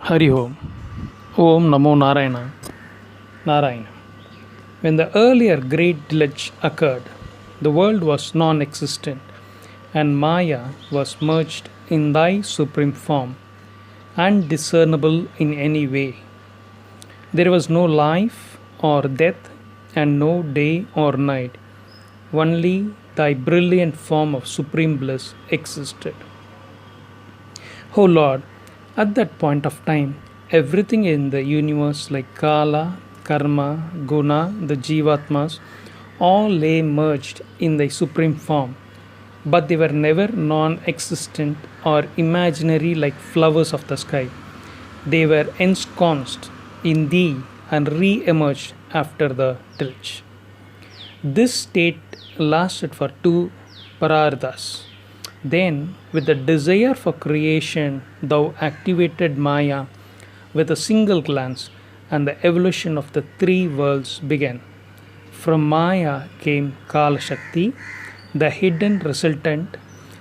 Hari Om. Om Namo Narayana. Narayana. When the earlier great glitch occurred, the world was non existent, and Maya was merged in thy supreme form, undiscernible in any way. There was no life or death, and no day or night. Only thy brilliant form of supreme bliss existed. O Lord, at that point of time, everything in the universe like Kala, Karma, Guna, the Jivatmas, all lay merged in thy supreme form, but they were never non existent or imaginary like flowers of the sky. They were ensconced in thee and re emerged after the glitch. This state lasted for two pararthas. Then, with the desire for creation, thou activated Maya with a single glance, and the evolution of the three worlds began. From Maya came Kala Shakti, the hidden resultant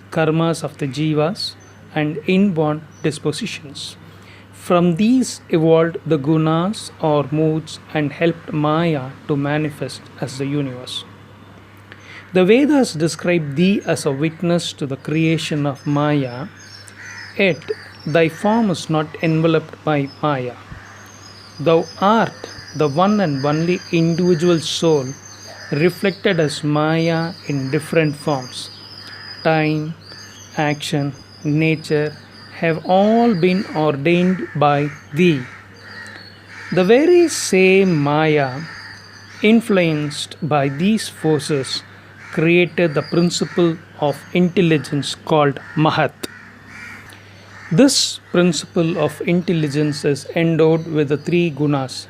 karmas of the jivas and inborn dispositions. From these evolved the gunas or moods and helped Maya to manifest as the universe. The Vedas describe thee as a witness to the creation of Maya, yet thy form is not enveloped by Maya. Thou art the one and only individual soul reflected as Maya in different forms. Time, action, nature have all been ordained by thee. The very same Maya, influenced by these forces, created the principle of intelligence called Mahat. This principle of intelligence is endowed with the three gunas.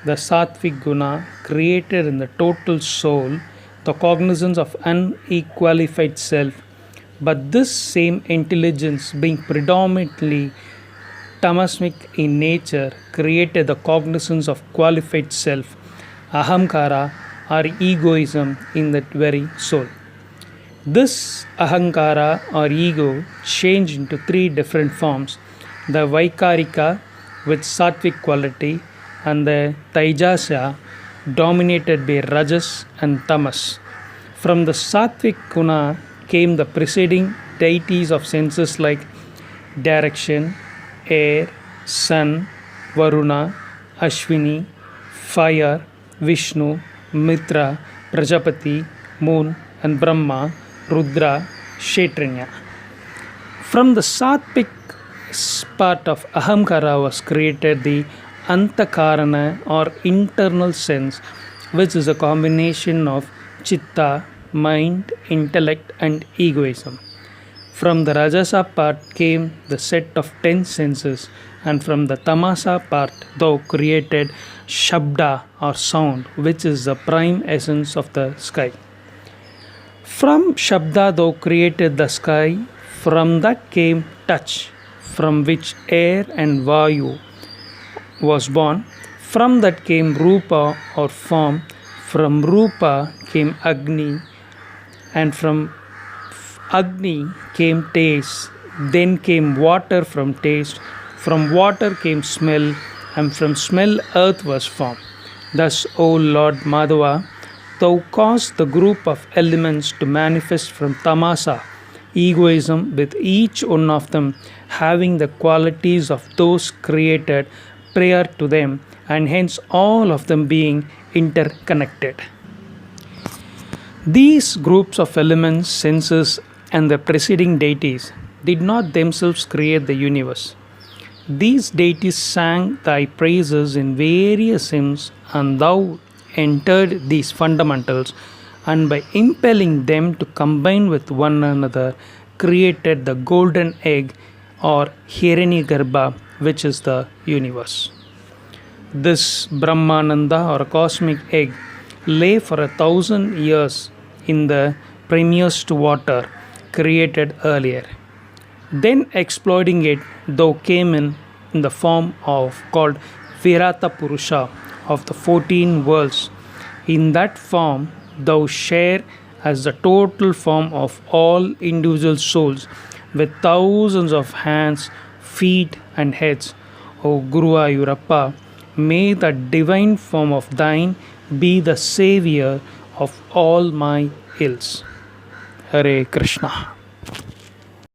The Sattvic guna created in the total soul the cognizance of unqualified self, but this same intelligence, being predominantly tamasmic in nature, created the cognizance of qualified self, ahamkara or egoism in that very soul. This ahankara or ego changed into three different forms: the Vaikarika with sattvic quality, and the Taijasa dominated by Rajas and Tamas. From the sattvic guna came the preceding deities of senses like direction, air, sun, Varuna, Ashwini, fire, Vishnu, Mitra, Prajapati, moon, and Brahma, Rudra, Kshetranya. From the sattvic part of Ahamkara was created the Antakarana or internal sense, which is a combination of Chitta, mind, intellect, and egoism. From the Rajasa part came the set of 10 senses, and from the Tamasa part thou created Shabda or sound, which is the prime essence of the sky. From Shabda thou created the sky, from that came touch, from which air and Vayu was born. From that came Rupa or form, from Rupa came Agni, and from Agni came taste, then came water from taste, from water came smell, and from smell earth was formed. Thus, O Lord Madhava, thou caused the group of elements to manifest from tamasa, egoism, with each one of them having the qualities of those created prior to them, and hence all of them being interconnected. These groups of elements, senses, and the preceding deities did not themselves create the universe. These deities sang thy praises in various hymns, and thou entered these fundamentals, and by impelling them to combine with one another, created the golden egg or Hiranyagarbha, which is the universe. This Brahmananda or cosmic egg lay for 1,000 years in the premused water created earlier. Then exploiting it, thou came in the form of called Virata Purusha of the 14 worlds. In that form, thou share as the total form of all individual souls with thousands of hands, feet, and heads. O Guruvayurappa, may the divine form of thine be the savior of all my ills. Hare Krishna.